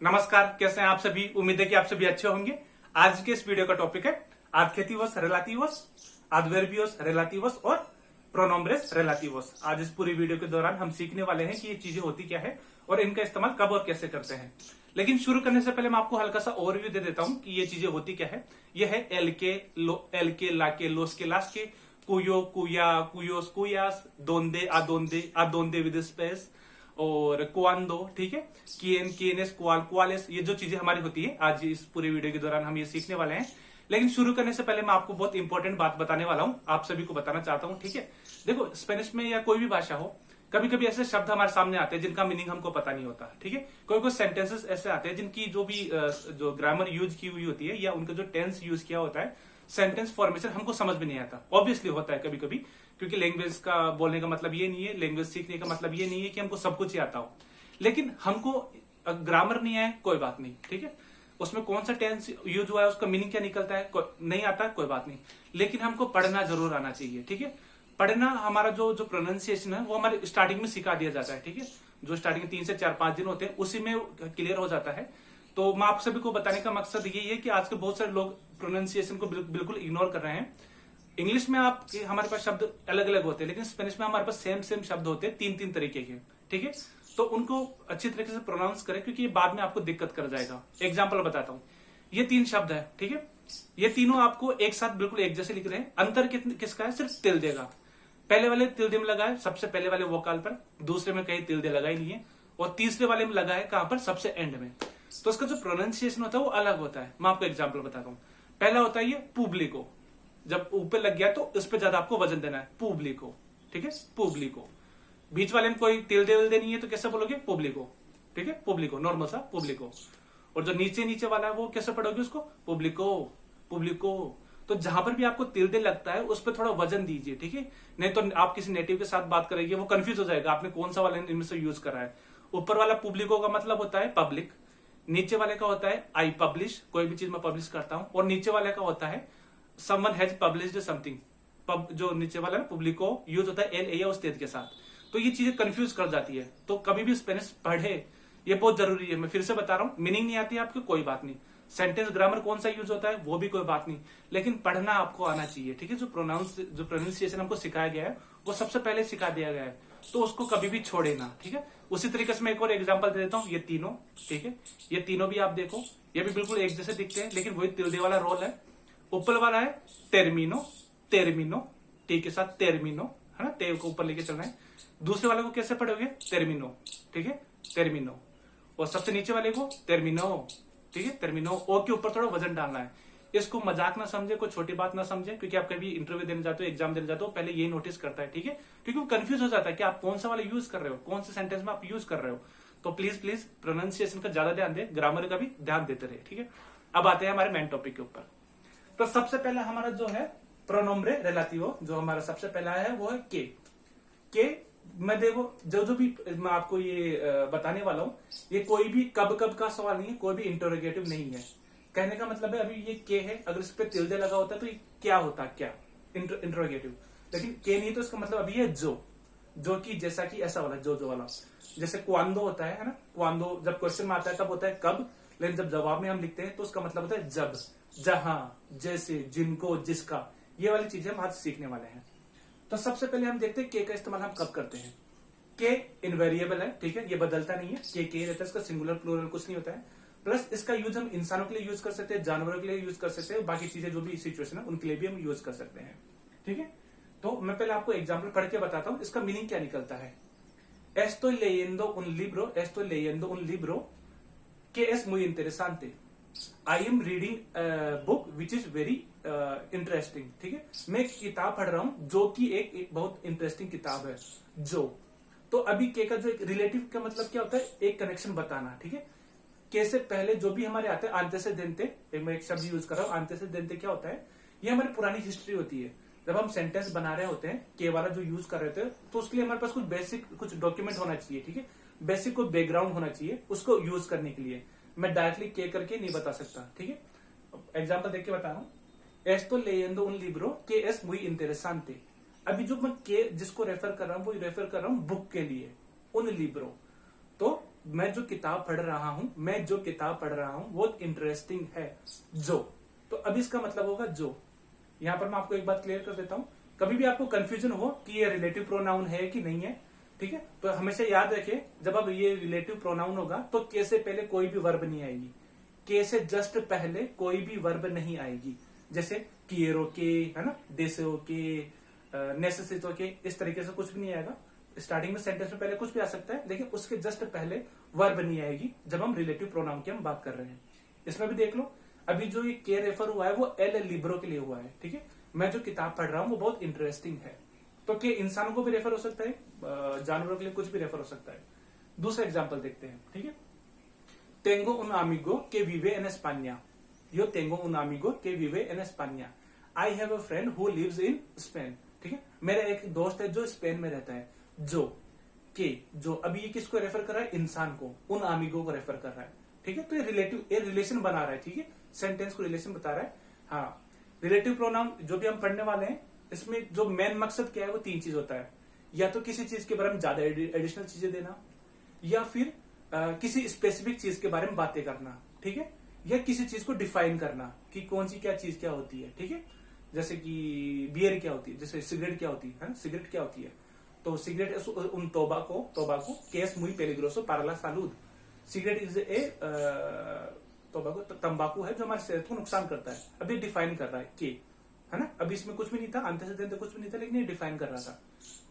नमस्कार, कैसे हैं आप सभी। उम्मीद है कि आप सभी अच्छे होंगे। आज के इस वीडियो का टॉपिक है adjetivos relativos, adverbios relativos और pronombres relativos। आज इस पूरी वीडियो के दौरान हम सीखने वाले हैं कि ये चीजें होती क्या है और इनका इस्तेमाल कब और कैसे करते हैं। लेकिन शुरू करने से पहले मैं आपको हल्का सा ओवरव्यू दे देता हूं कि ये चीजें होती क्या है। ये है एल के, ला के, लोस के, लास्ट के, कुयो, कुया, कुयोस, कुयास, दोंदे, आदोंदे, आदोंदे विद स्पेस और कुआंदो, ठीक है, किएन, किएनेस, कुआल, कुआलेस। ये जो चीजें हमारी होती है आज इस पूरे वीडियो के दौरान हम ये सीखने वाले हैं। लेकिन शुरू करने से पहले मैं आपको बहुत इंपॉर्टेंट बात बताने वाला हूं, आप सभी को बताना चाहता हूं, ठीक है। देखो, स्पेनिश में या कोई भी भाषा हो, कभी कभी ऐसे शब्द हमारे सामने आते हैं जिनका मीनिंग हमको पता नहीं होता, ठीक है। कोई कोई सेंटेंसेस ऐसे आते हैं जिनकी जो भी जो ग्रामर यूज की हुई होती है या उनका जो टेंस यूज किया होता है, सेंटेंस फॉर्मेशन हमको समझ में नहीं आता। ऑब्वियसली होता है कभी कभी, क्योंकि लैंग्वेज का बोलने का मतलब ये नहीं है, लैंग्वेज सीखने का मतलब ये नहीं है कि हमको सब कुछ ही आता हो। लेकिन हमको ग्रामर नहीं आए कोई बात नहीं, ठीक है, उसमें कौन सा टेंस यूज हुआ है, उसका मीनिंग क्या निकलता है, नहीं आता कोई बात नहीं, लेकिन हमको पढ़ना जरूर आना चाहिए, ठीक है। पढ़ना हमारा जो प्रोनाउंसिएशन है वो हमारे स्टार्टिंग में सिखा दिया जाता है, ठीक है। जो स्टार्टिंग में 3 से 4-5 दिन होते हैं उसी में क्लियर हो जाता है। तो मैं आप सभी को बताने का मकसद यही है कि आज के बहुत सारे लोग प्रोनाउंसिएशन को बिल्कुल इग्नोर कर रहे हैं। इंग्लिश में आप हमारे पास शब्द अलग अलग होते हैं, लेकिन स्पेनिश में हमारे पास सेम शब्द होते हैं, 3 तरीके के, ठीक है। तो उनको अच्छी तरीके से प्रोनाउंस करें, क्योंकि ये बाद में आपको दिक्कत कर जाएगा। एग्जाम्पल बताता हूं, ये 3 शब्द है, ठीक है। ये तीनों आपको एक साथ बिल्कुल एक जैसे लिख रहे हैं। अंतर किसका है? सिर्फ तिल्दे का। पहले वाले तिल्दे में लगा है सबसे पहले वाले वोकाल पर, दूसरे में कहीं तिल्दे लगा ही नहीं है, और तीसरे वाले में लगा है कहां पर? सबसे एंड में। तो इसका जो प्रोनाउंसिएशन होता है वो अलग होता है। मैं आपको एग्जाम्पल बताता हूँ। पहला होता है ये पुब्लिको, जब ऊपर लग गया तो इस पे ज्यादा आपको वजन देना है, पुब्लिको, ठीक है, पुब्लिको। बीच वाले में कोई तिल्दे विल्दे नहीं है तो कैसे बोलोगे? पुब्लिको, ठीक है, पुब्लिको, नॉर्मल सा पुब्लिको। और जो नीचे वाला है वो कैसे पढ़ोगे उसको? पुब्लिको, पुब्लिको। तो जहां पर भी आपको तिल्दे लगता है उस पर थोड़ा वजन दीजिए, ठीक है। नहीं तो आप किसी नेटिव के साथ बात करेंगे, वो कंफ्यूज हो जाएगा आपने कौन सा वाला इनमें से यूज करा है। ऊपर वाला पुब्लिको का मतलब होता है पब्लिक, नीचे वाले का होता है आई पब्लिश, कोई भी चीज मैं पब्लिश करता हूं, और नीचे वाले का होता है समवन हैज पब्लिश्ड समथिंग। जो नीचे वाला है पुब्लिको यूज होता है एल ए या उस तेज के साथ। तो ये चीजें कंफ्यूज कर जाती है। तो कभी भी स्पेनिश पढ़े, ये बहुत जरूरी है। मैं फिर से बता रहा हूं, मीनिंग नहीं आती है आपको कोई बात नहीं, सेंटेंस ग्रामर कौन सा यूज होता है वो भी कोई बात नहीं, लेकिन पढ़ना आपको आना चाहिए, ठीक है। जो प्रोनाउंसिएशन हमको सिखाया गया है वो सबसे पहले सिखा दिया गया है, तो उसको कभी भी छोड़े ना, ठीक है। उसी तरीके से मैं एक और एग्जांपल दे देता हूँ। ये तीनों, ठीक है, ये तीनों भी आप देखो, ये भी बिल्कुल एक जैसे दिखते हैं, लेकिन वही तिल्दे वाला रोल है। ऊपर वाला है टेर्मिनो, टेर्मिनो, टी के साथ टेर्मिनो, है ना, ते को ऊपर लेके चलना है। दूसरे वाले को कैसे पढ़ोगे? टेर्मिनो, ठीक है, टेर्मिनो। और सबसे नीचे वाले को टेर्मिनो, ठीक है, टेर्मिनो। ओ के ऊपर थोड़ा वजन डालना है। इसको मजाक ना समझे, कोई छोटी बात ना समझे, क्योंकि आप कभी इंटरव्यू देने जाते हो, एग्जाम देने जाते हो, पहले यही नोटिस करता है, ठीक है, क्योंकि वो कंफ्यूज हो जाता है कि आप कौन सा वाला यूज कर रहे हो, कौन से सेंटेंस में आप यूज कर रहे हो। तो प्लीज प्रोनाउंसिएशन का ज्यादा ध्यान दे, ग्रामर का भी ध्यान देते रहे, ठीक है। अब आते हैं हमारे मेन टॉपिक के ऊपर। तो सबसे पहला हमारा जो है प्रोनोम्ब्रे रिलेटिवो, जो हमारा सबसे पहला है वो है के। मैं देखो, जो भी मैं आपको ये बताने वाला हूं, ये कोई भी कब का सवाल नहीं है, कोई भी इंटरोगेटिव नहीं है। कहने का मतलब है, अभी ये के है, अगर इस पे तिल्दे लगा होता तो ये क्या होता, क्या इंटरोगेटिव। लेकिन के नहीं तो इसका मतलब अभी है जो कि, जैसा कि, ऐसा वाला, जो वाला। जैसे क्वांदो होता है ना, क्वांदो जब क्वेश्चन में आता है तब होता है कब, लेकिन जब जवाब में हम लिखते हैं तो उसका मतलब होता है जब, जहां, जैसे, जिनको, जिसका। ये वाली चीजें हम आज सीखने वाले हैं। तो सबसे पहले हम देखते हैं के का इस्तेमाल हम कब करते हैं। के इनवेरिएबल है, ठीक है, ये बदलता नहीं है, के रहता है, इसका सिंगुलर प्लूरल कुछ नहीं होता है। प्लस इसका यूज हम इंसानों के लिए यूज कर सकते हैं, जानवरों के लिए यूज कर सकते हैं, बाकी चीजें जो भी सिचुएशन है उनके लिए भी हम यूज कर सकते हैं, ठीक है। तो मैं पहले आपको एग्जाम्पल पढ़ के बताता हूं इसका मीनिंग क्या निकलता है। Estoy leyendo un libro que es muy interesante. I am reading a book which is very interesting, ठीक है। मैं एक किताब पढ़ रहा हूं जो कि एक बहुत इंटरेस्टिंग किताब है। जो, तो अभी के का जो एक रिलेटिव का मतलब क्या होता है? एक कनेक्शन बताना, ठीक है। के से पहले जो भी हमारे आते हैं आंतेसेदेंते, मैं एक शब्द यूज कर रहा हूं, आंतेसेदेंते क्या होता है? ये हमारी पुरानी हिस्ट्री होती है। जब हम सेंटेंस बना रहे होते हैं, के वाला जो यूज कर रहे थे, तो उसके लिए हमारे पास कुछ बेसिक कुछ डॉक्यूमेंट होना चाहिए, ठीक है, बेसिक कोई बैकग्राउंड होना चाहिए उसको यूज करने के लिए। मैं डायरेक्टली के करके नहीं बता सकता, ठीक है। एग्जाम्पल देख के बता रहा हूँ। Estoy leyendo un libro que es muy interesante. अभी जो मैं के जिसको रेफर कर रहा हूँ वो रेफर कर रहा हूँ बुक के लिए, उन लिब्रो। तो मैं जो किताब पढ़ रहा हूँ बहुत इंटरेस्टिंग है। जो, तो अब इसका मतलब होगा जो। यहां पर मैं आपको एक बात क्लियर कर देता हूं, कभी भी आपको कंफ्यूजन हो कि ये रिलेटिव प्रोनाउन है कि नहीं है, ठीक है, तो हमेशा याद रखिए जब अब ये रिलेटिव प्रोनाउन होगा तो के से पहले कोई भी वर्ब नहीं आएगी, के से जस्ट पहले कोई भी वर्ब नहीं आएगी। जैसे किएरो के, है ना, देसो के, नेसेसितो के, इस तरीके से कुछ भी नहीं आएगा। स्टार्टिंग में सेंटेंस में पहले कुछ भी आ सकता है, लेकिन उसके जस्ट पहले वर्ब नहीं आएगी जब हम रिलेटिव प्रोनाउन की हम बात कर रहे हैं। इसमें भी देख लो, अभी जो ये के रेफर हुआ है वो एल लिब्रो के लिए हुआ है, ठीक है। मैं जो किताब पढ़ रहा हूँ वो बहुत इंटरेस्टिंग है, तो के इंसानों को भी रेफर हो सकता है, जानवरों के लिए कुछ भी रेफर हो सकता है। दूसरा एग्जाम्पल देखते हैं, ठीक है। टेंगो उन आमिगो के विवे एन एस्पानिया, यो टेंगो उन आमिगो के विवे एन एस्पानिया, I have a friend who lives in Spain, ठीक है। मेरा एक दोस्त है जो स्पेन में रहता है। जो, के, जो, अभी ये किसको रेफर कर रहा है? इंसान को, उन आमिगो को रेफर कर रहा है, ठीक है। तो ये रिलेशन बना रहा है, ठीक है, सेंटेंस को रिलेशन बता रहा है। हाँ, रिलेटिव प्रोनाउन जो भी हम पढ़ने वाले हैं, इसमें जो मेन मकसद क्या है वो 3 चीज होता है। या तो किसी चीज के बारे में ज्यादा एडिशनल चीजें देना, या फिर किसी स्पेसिफिक चीज के बारे में बातें करना, ठीक है, या किसी चीज को डिफाइन करना कि कौन सी क्या चीज क्या होती है, ठीक है। जैसे कि बियर क्या होती है, जैसे सिगरेट क्या होती है, सिगरेट क्या होती है, तो सिगरेट उन टोबाको केस मुई पेलिग्रोसो पाराला सालूद, सिगरेट इज ए टोबाको, तंबाकू है जो हमारे सेहत को नुकसान करता है। अभी डिफाइन कर रहा है के, है ना, अभी इसमें कुछ भी नहीं था, अंत कुछ भी नहीं था, लेकिन ये डिफाइन कर रहा था।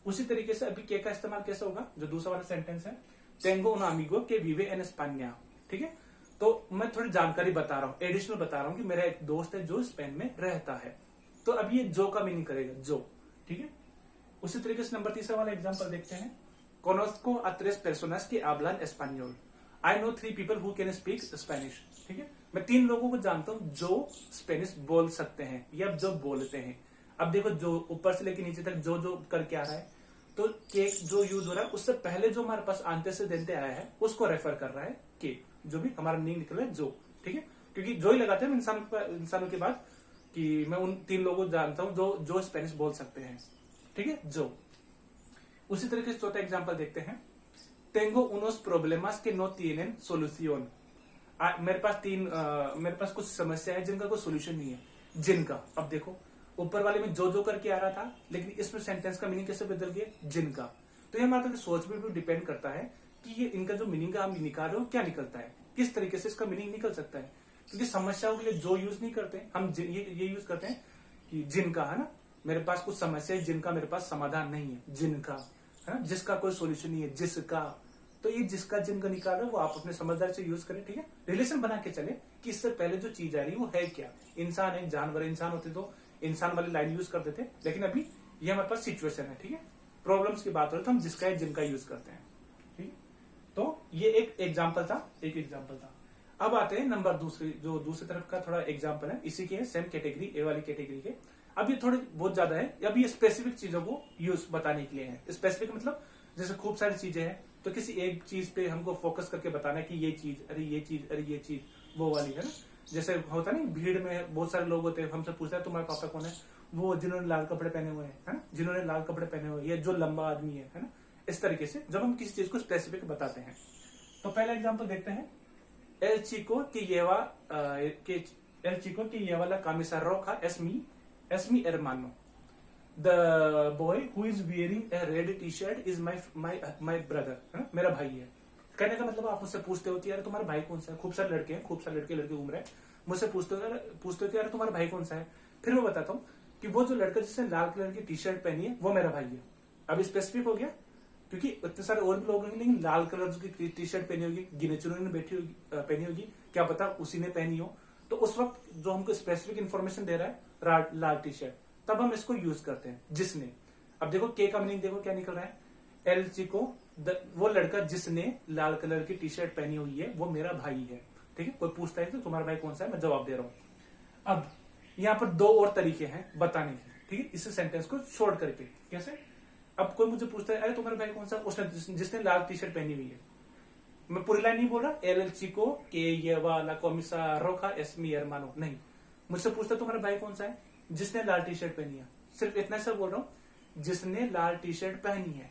उसी तरीके से अभी के का इस्तेमाल कैसे होगा, जो दूसरा वाला सेंटेंस है, टेंगो उन आमिगो के विवे एन एस्पानिया, ठीक है। तो मैं थोड़ी जानकारी बता रहा हूँ, एडिशनल बता रहा हूँ कि मेरा एक दोस्त है जो स्पेन में रहता है। तो अब ये जो का मीनिंग करेगा, जो, ठीक है। उसी तरीके से नंबर 3 वाला एग्जांपल देखते हैं। Conozco a 3 personas que hablan español. I know 3 people who can speak Spanish. ठीक है, मैं 3 लोगों को जानता हूँ जो स्पेनिश बोल सकते हैं या जो बोलते हैं। अब देखो, जो ऊपर से लेके नीचे तक जो करके आ रहा है, तो के जो यूज हो रहा है उससे पहले जो हमारे पास आंते से देते आया है उसको रेफर कर रहा है के, जो भी हमारा मीनिंग निकल रहा है जो, ठीक है, क्योंकि जो ही लगाते हैं इंसानों के बाद कि मैं उन 3 लोगों को जानता हूँ जो स्पेनिश बोल सकते हैं, ठीक है, जो। उसी तरीके से चौथा एग्जांपल देखते हैं। टेंगो उनोस प्रोब्लेमास के नो tienen solución। मेरे पास कुछ समस्या है जिनका कोई सोल्यूशन नहीं है, जिनका। अब देखो, ऊपर वाले में जो करके आ रहा था, लेकिन इसमें सेंटेंस का मीनिंग कैसे बदल गया, जिनका। तो ये हमारे सोच पे भी डिपेंड करता है कि ये इनका जो मीनिंग का हम निकाल रहे हो क्या निकलता है, किस तरीके से इसका मीनिंग निकल सकता है। क्योंकि समस्याओं के लिए जो यूज नहीं करते, हम ये यूज करते हैं कि जिनका, है ना, मेरे पास कुछ समस्या है जिनका मेरे पास समाधान नहीं है, जिनका, है ना, जिसका कोई सोल्यूशन नहीं है, जिसका। तो ये जिसका जिनका निकाल रहे हो वो आप अपने समझदारी से यूज करें, ठीक है। रिलेशन बना के चले कि इससे पहले जो चीज आ रही है वो है क्या, इंसान है, जानवर, इंसान होते तो इंसान वाली लाइन यूज करते थे, लेकिन अभी ये हमारे पास सिचुएशन है, ठीक है, प्रॉब्लम्स की बात हो रही तो हम जिसका है जिनका यूज करते हैं, ठीक। तो ये एक एग्जाम्पल था। अब आते हैं नंबर दूसरी तरफ का थोड़ा एग्जाम्पल है, इसी के सेम कैटेगरी, ए वाली कैटेगरी के। अब ये थोड़ी बहुत ज्यादा है, अब ये स्पेसिफिक चीजों को यूज बताने के लिए है। स्पेसिफिक मतलब जैसे खूब सारी चीजें हैं, तो किसी एक चीज पे हमको फोकस करके बताना है कि ये चीज, अरे ये चीज वो वाली, है ना। जैसे होता नहीं, भीड़ में बहुत सारे लोग होते हैं, हमसे पूछते हैं तुम्हारे पापा कौन है, वो जिन्होंने लाल कपड़े पहने हुए हैं, है ना, जिन्होंने लाल कपड़े पहने हुए, ये जो लंबा आदमी है ना। इस तरीके से जब हम किसी चीज को स्पेसिफिक बताते हैं, तो पहला एग्जाम्पल देखते हैं। एल चिको की ये वाला कामिसा रोका es mi hermano. The boy who is wearing a red t-shirt is my brother, है ना, मेरा भाई है। कहने का मतलब आप मुझसे पूछते हो कि यार तुम्हारा भाई कौन सा है। खूब सारे लड़के हैं, खूब सारे लड़के घूम रहे हैं, मुझसे पूछते हो कि यार तुम्हारा भाई कौन सा है। फिर मैं बताता हूँ कि वो जो लड़का जिसने लाल कलर की टी शर्ट पहनी है वो मेरा भाई है। अब स्पेसिफिक हो गया, क्योंकि इतने सारे और भी लोग होंगे, लेकिन लाल कलर की टी शर्ट पहनी होगी, गिने चुने ने पहनी होगी, क्या पता उसी ने पहनी हो। तो उस वक्त जो हमको स्पेसिफिक इन्फॉर्मेशन दे रहा है लाल टी शर्ट, तब हम इसको यूज करते हैं, जिसने। अब देखो के का मीनिंग देखो क्या निकल रहा है, एल चिको, वो लड़का जिसने लाल कलर की टी शर्ट पहनी हुई है वो मेरा भाई है, ठीक है। कोई पूछता है तो तुम्हारा भाई कौन सा है, मैं जवाब दे रहा हूं। अब यहाँ पर 2 और तरीके हैं बताने के, ठीक है, इस सेंटेंस को शॉर्ट करके। कैसे? अब कोई मुझे पूछता है अरे तुम्हारा भाई कौन सा, उसने जिसने लाल टी शर्ट पहनी हुई है। मैं पूरी लाइन नहीं बोल रहा, एल चिको के ये वाला कॉमिसा रोका एस मी hermano, नहीं। मुझसे पूछता है तुम्हारा भाई कौन सा है, जिसने लाल टी शर्ट पहनी है। सिर्फ इतना सा बोल रहा हूं, जिसने लाल टी शर्ट पहनी है।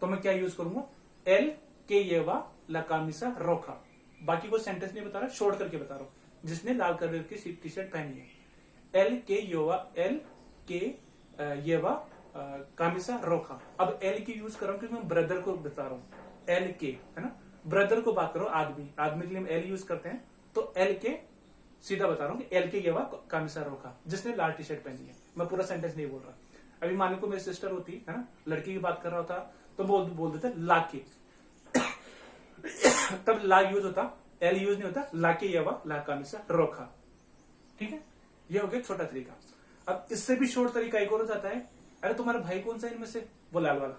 तो मैं क्या यूज करूंगा, एल के ये वा ला कामिसा रोखा। बाकी कोई सेंटेंस नहीं बता रहा, शॉर्ट करके बता रहा हूँ। जिसने लाल कलर की टी शर्ट पहनी है। एल के येवा कामिसा रोखा। अब एल की यूज कर रहा हूँ क्योंकि मैं ब्रदर को बता रहा हूँ। एल के है ना, ब्रदर को बात करो, आदमी आदमी के लिए हम एल यूज करते हैं, तो एल के सीधा बता रहा हूँ कि एल के येवा कामिसा रोखा, जिसने लाल टी शर्ट पहनी है। मैं पूरा सेंटेंस नहीं बोल रहा। अभी मान को मेरी सिस्टर होती है ना, लड़की की बात कर रहा होता तो बोल देते ला के तब ला यूज होता, एल यूज नहीं होता, ला के येवा ला कामिसा रोखा। ठीक है, ये हो गया छोटा तरीका। अब इससे भी शॉर्ट तरीका एक और हो जाता है, अरे तुम्हारा भाई कौन सा है इनमें से? वो लाल वाला।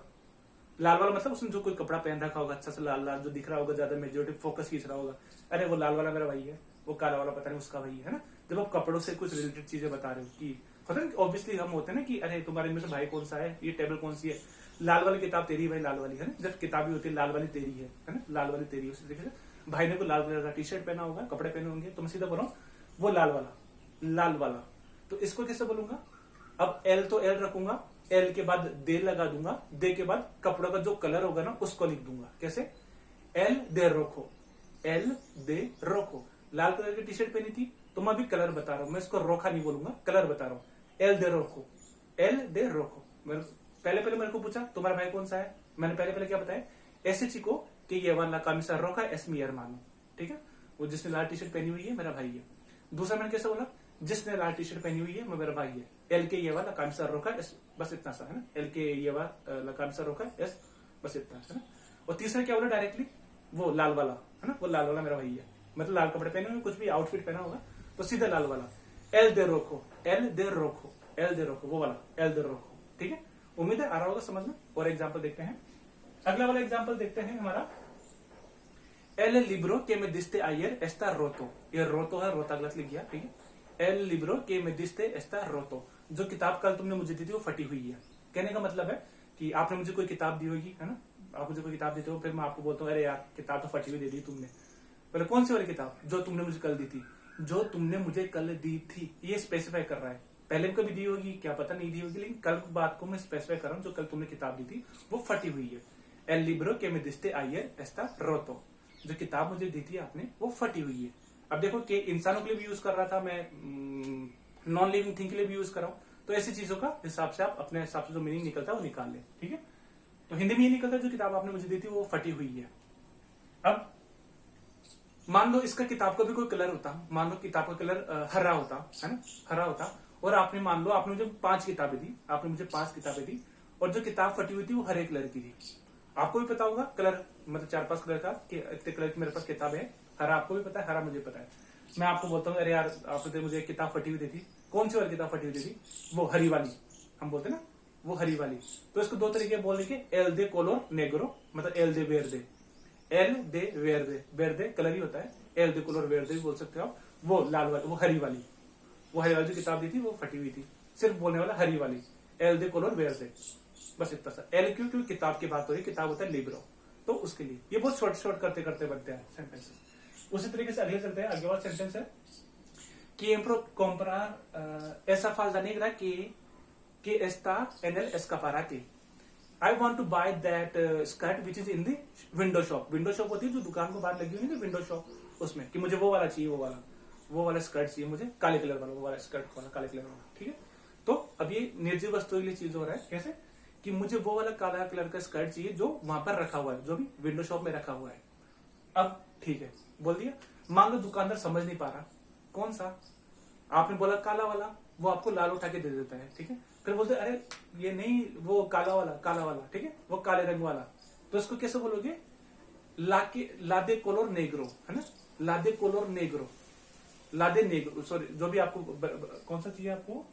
लाल वाला मतलब उसने जो कोई कपड़ा पहन रखा होगा अच्छा से लाल लाल, जो दिख रहा होगा, ज्यादा मेजोरिटी फोकस खींच रहा होगा, अरे वो लाल वाला मेरा भाई है, वो काला वाला पता नहीं उसका भाई है ना। जब आप कपड़ों से कुछ रिलेटेड चीजें बता रहे हो कि ऑब्वियसली हम होते हैं ना कि अरे तुम्हारे इनमें से भाई कौन सा है, ये टेबल कौन सी है, लाल वाली किताब तेरी भाई, लाल वाली है ना। जब किताब भी होती है लाल वाली तेरी है ना, लाल वाली तेरी। उसी तरीके से भाई ने कोई लाल कलर का टी शर्ट पहना होगा, कपड़े पहने होंगे, तो मैं सीधा बोल रहा हूँ वो लाल वाला, लाल वाला। तो इसको कैसे बोलूंगा? अब एल तो एल रखूंगा, एल के बाद दे लगा दूंगा, दे के बाद कपड़ों का जो कलर होगा ना उसको लिख दूंगा। कैसे? एल दे रोको, एल दे रोको। लाल कलर की टी शर्ट पहनी थी तो मैं भी कलर बता रहा हूं, मैं इसको रोका नहीं बोलूंगा, कलर बता रहा हूं। एल दे रोको, एल दे रोको। पहले मेरे को पूछा तुम्हारा भाई कौन सा है, मैंने पहले क्या बताया? ऐसे चिको कि ये वाला कामिसा रोका एस मी मानो। ठीक है, वो जिसने लाल टी शर्ट पहनी हुई है मेरा भाई है। दूसरा मैंने कैसे बोला? जिसने लाल टी शर्ट पहनी हुई है वो मेरा भाई है। एल के ये वाला कामिसा रोका एस, बस इतना सा है ना। एल के ये वाला कामिसा रोका एस, बस इतना है ना। और तीसरा क्या बोला डायरेक्टली? वो लाल वाला है ना, वो लाल वाला मेरा भाई है। मतलब लाल कपड़े पहने हुए, कुछ भी आउटफिट पहना होगा तो सीधा लाल वाला। एल दे रोको, एल दे रोको, एल दे रोको, वो वाला एल दे रोको। ठीक है, उम्मीद है आ रहा होगा समझ में। और एग्जाम्पल देखते हैं, अगला वाला एग्जाम्पल देखते हैं हमारा। एल लिब्रो के में दिस्ते आयर एस्ता रोतो। ये रोतो है, रोता गलत लिख गया। ठीक है, एल लिब्रो के में दिस्ते एस्ता रोतो। जो किताब कल तुमने मुझे दी थी वो फटी हुई है। कहने का मतलब है कि आपने मुझे कोई किताब दी होगी है ना, आप मुझे कोई किताब देते हो, फिर मैं आपको बोलता हूँ अरे यार किताब तो फटी हुई दे दी तुमने। बोले कौन सी वाली किताब? जो तुमने मुझे कल दी थी, जो तुमने मुझे कल दी थी। ये स्पेसिफाई कर रहा है, पहले भी कभी दी होगी क्या पता, नहीं दी होगी, लेकिन कल बात को मैं स्पेसिफाई कर रहा हूँ। जो कल तुमने किताब दी थी वो फटी हुई है। एल लिब्रो के में दिस्ते आयर एस्ता रोतो। जो किताब मुझे दी थी आपने वो फटी हुई है। अब देखो कि इंसानों के लिए भी यूज कर रहा था मैं, नॉन लिविंग थिंग के लिए भी यूज कर रहा हूँ। तो ऐसी चीजों का हिसाब से आप अपने हिसाब से जो मीनिंग निकलता है वो निकाल लें। ठीक है, तो हिंदी में ये निकलता है जो किताब आपने मुझे दी थी वो फटी हुई है। अब मान लो इसका किताब का भी कोई कलर होता, मान लो किताब का कलर हरा होता है ना, हरा होता, और आपने मान लो आपने मुझे 5 किताबें दी, आपने मुझे 5 किताबें दी, और जो किताब फटी हुई थी वो हरे कलर की थी। आपको भी पता होगा कलर, मतलब 4-5 कलर का, इतने कलर की मेरे पास किताब है। हरा आपको भी पता है, हरा मुझे पता है। मैं आपको बोलता हूँ अरे यार आपने मुझे एक किताब फटी हुई दी थी। कौन सी वाली किताब फटी हुई थी? वो हरी वाली, हम बोलते ना वो हरी वाली। तो इसको 2 तरीके बोलने के, एल दे कोलोर नेग्रो, मतलब एल दे वेरदे। एल दे वेरदे, वेरदे कलर ही होता है, एल दे कोलोर वेरदे भी बोल सकते हो आप। वो लाल वाली, वो हरी वाली, वो हरी वाली जो किताब दी थी वो फटी हुई थी। सिर्फ बोलने वाला हरी वाली, एल दे कोलोर वेरदे, बस इतना सा। एल क्यों? क्योंकि किताब की बात हो रही, किताब होता है लिब्रो, तो उसके लिए ये बहुत शॉर्ट करते बनते हैं सेंटेंसेस। उसी तरीके से अगले चलते हैं, आगे वाला सेंटेंस है Quiero comprar esa falda negra que está en el escaparate. I want to buy that skirt which is in the window shop. Window shop होती है जो दुकान को बाहर लगी हुई है ना, विंडो शॉप, उसमें कि मुझे वो वाला चाहिए, वो वाला स्कर्ट चाहिए मुझे, काले कलर वाला, वो वाला स्कर्ट वाला काले कलर वाला। ठीक है, तो अब ये निर्जीव वस्तुओं के लिए चीज हो रहा है। कैसे? कि मुझे वो वाला काला कलर का स्कर्ट चाहिए जो वहां पर रखा हुआ है, जो भी विंडो शॉप में रखा हुआ है। अब ठीक है, बोल दिया। मान लो दुकानदार समझ नहीं पा रहा कौन सा, आपने बोला काला वाला, वो आपको लाल उठा के दे देता है। ठीक है, फिर बोलते अरे ये नहीं, वो काला वाला, ठीक है, वो काले रंग वाला। तो इसको कैसे बोलोगे? लादे कोलोर नेग्रो, है ना, लादे कोलोर नेग्रो, लादे नेग्रो, सॉरी, जो भी आपको कौन सा चाहिए, आपको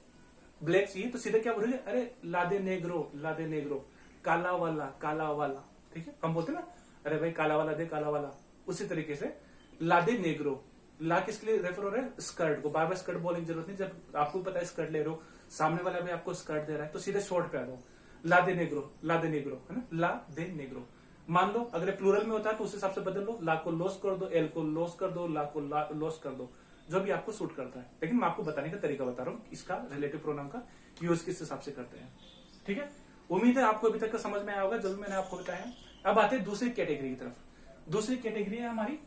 ब्लैक चाहिए, तो सीधे क्या बोलोगे? अरे लादे नेग्रो, काला वाला। ठीक है, हम बोलते ना अरे भाई काला वाला दे, काला वाला। उसी तरीके से लादे नेग्रो, ला किसके लिए रेफर हो रहा है? स्कर्ट को। बार बार स्कर्ट बोलने की जरूरत नहीं, जब आपको पता है स्कर्ट ले रहे हो, सामने वाला भी आपको स्कर्ट दे रहा है, तो सीधे शॉर्ट पे आ दो, लादे नेग्रो है ना, लादे नेग्रो। मान लो अगर प्लूरल में होता है तो उस हिसाब से बदल लो, ला को लॉस कर दो, एल को लॉस कर दो, ला को लॉस कर दो, जो भी आपको सूट करता है। लेकिन मैं आपको बताने का तरीका बता रहा हूँ, इसका रिलेटिव प्रोनाउन का यूज किस हिसाब से करते हैं। ठीक है, उम्मीद है आपको अभी तक का समझ में आया होगा जो भी मैंने आपको बताया। अब आते हैं दूसरी कैटेगरी की तरफ। दूसरी कैटेगरी है हमारी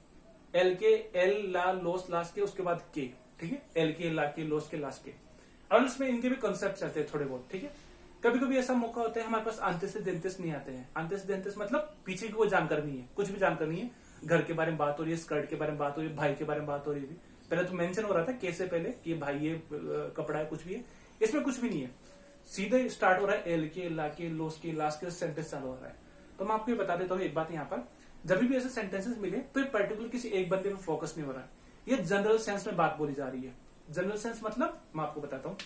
एल के, एल ला लोस लास के, उसके बाद के, ठीक है, एल के ला के लोस के लास के। और इसमें इनके भी कॉन्सेप्ट चलते हैं थोड़े बहुत, ठीक है। कभी कभी ऐसा मौका होता है हमारे पास अंत्येसेदेंतिस नहीं आते हैं। अंत्येसेदेंतिस मतलब पीछे की कोई जानकारी नहीं है, कुछ भी जानकारी नहीं है, घर के बारे में बात हो रही है, स्कर्ट के बारे में बात हो रही है, भाई के बारे में बात हो रही थी, पहले तो मेंशन हो रहा था कैसे पहले कि भाई ये कपड़ा है, कुछ भी है, इसमें कुछ भी नहीं है, सीधे स्टार्ट हो रहा है एल के, ला के, लोस के, लास्ट के सेंटेंस चालू हो रहा है। तो मैं आपको ये बता देता हूँ एक बात, यहाँ पर जब भी ऐसे सेंटेंसेस मिले तो ये पर्टिकुलर किसी एक बंदे पे फोकस नहीं हो रहा है, ये जनरल सेंस में बात बोली जा रही है। जनरल सेंस मतलब मैं आपको बताता हूँ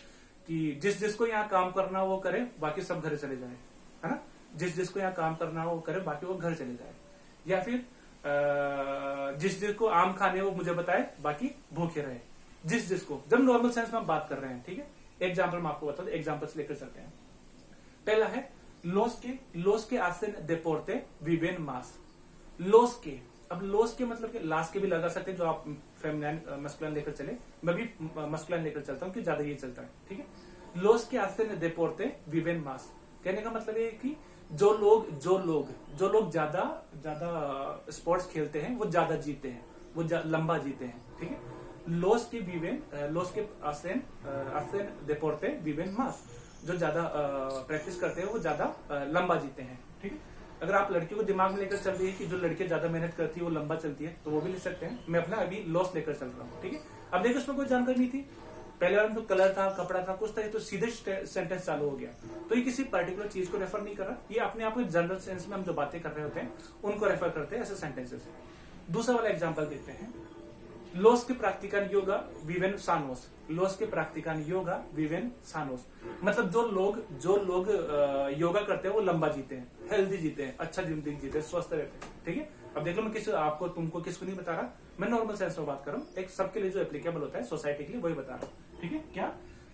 कि जिस जिसको यहाँ काम करना हो वो करे, बाकी सब घर चले जाए, है ना। जिस जिसको यहाँ काम करना हो वो करे, बाकी वो घर चले जाए। या फिर जिस जिसको आम खाने हो मुझे बताए, बाकी भूखे रहे। जिस जिसको, जब नॉर्मल सेंस में हम बात कर रहे हैं, ठीक है। एग्जाम्पल मैं आपको बता दूं, एग्जाम्पल से लेकर चलते हैं। पहला है लोस के आसन देपोर्ते विवेन मास। लोस के, अब लोस के मतलब कि लास्ट के भी लगा सकते हैं, जो आप फेमिनाइन मस्कुलिन लेकर चले, मैं भी मस्कुलिन लेकर चलता हूँ कि ज्यादा ये चलता है, ठीक है। लोस के आसन देपोर्ते विवेन मास, कहने का मतलब है कि जो लोग ज्यादा स्पोर्ट्स खेलते हैं वो ज्यादा जीते हैं, वो लंबा जीते हैं, ठीक है। लोस के आसन देपोर्ते विवेन मास, जो ज्यादा प्रैक्टिस करते हैं वो ज्यादा लंबा जीते हैं, ठीक है। अगर आप लड़कियों को दिमाग में लेकर चल रही है कि जो लड़कियां ज्यादा मेहनत करती है वो लंबा चलती है, तो वो भी ले सकते हैं। मैं अपना अभी लॉस लेकर चल रहा हूँ, ठीक है। अब देखो उसमें कोई जानकारी नहीं थी, पहले वाला तो कलर था, कपड़ा था, कुछ था, ये तो सीधे सेंटेंस चालू हो गया। तो ये किसी पर्टिकुलर चीज को रेफर नहीं कर रहा, ये अपने आप को जनरल सेंस में हम जो बातें कर रहे होते हैं उनको रेफर करते हैं ऐसे सेंटेंसेस। दूसरा वाला एग्जाम्पल देखते हैं। लोस के प्राक्टिकन योगा विवेन सानोस। लोस के प्राक्टिकन योगा विवेन सानोस मतलब जो लोग योगा करते हैं वो लंबा जीते हैं, हेल्दी जीते हैं, अच्छा जिंदगी जीते हैं, स्वस्थ रहते हैं, ठीक है। अब देख लो, मैं तुमको किसको नहीं बता रहा, मैं नॉर्मल सेंस में बात कर रहा हूँ, एक सबके लिए जो एप्लीकेबल होता है सोसाइटी के लिए वही बता रहा हूँ, ठीक है। क्या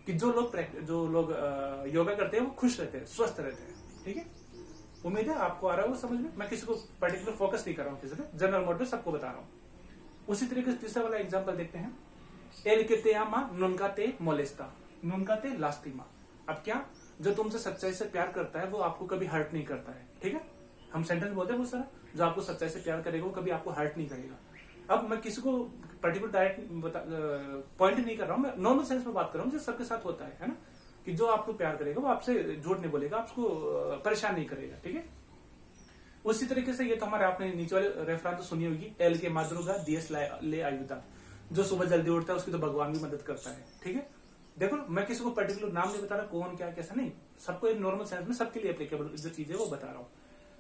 कि जो लोग योगा करते हैं वो खुश रहते हैं, स्वस्थ रहते हैं, ठीक है। उम्मीद है आपको आ रहा है वो समझ में। मैं किसी को पर्टिकुलर फोकस नहीं कर रहा हूँ, किसी पे जनरल मोड पे सबको बता रहा हूँ। उसी तरीके से तीसरा वाला एग्जांपल देखते हैं। एल के ते आमा नुनका ते मोलेस्ता, नुनका ते लास्टिमा। अब क्या, जो तुमसे सच्चाई से प्यार करता है वो आपको कभी हर्ट नहीं करता है, ठीक है। हम सेंटेंस बोलते हैं बहुत सारा, जो आपको सच्चाई से प्यार करेगा वो कभी आपको हर्ट नहीं करेगा। अब मैं किसी को पर्टिकुलर डायरेक्ट पॉइंट नहीं कर रहा हूँ, मैं नॉर्मल सेंस में बात कर रहा हूँ, जो सबके साथ होता है ना, कि जो आपको प्यार करेगा वो आपसे झूठ नहीं बोलेगा, आपको परेशान नहीं करेगा, ठीक है। उसी तरीके से ये तो हमारे आपने नीचे वाले रेफरेंस तो सुनी होगी, एल के माद्रुगा दियस ले आयुधा, जो सुबह जल्दी उठता है उसकी तो भगवान भी मदद करता है, ठीक है। देखो मैं किसी को पर्टिकुलर नाम नहीं बता रहा, कौन क्या कैसा नहीं, सबको एक नॉर्मल सेंस में सबके लिए एप्लीकेबल जो चीजें वो बता रहा हूँ।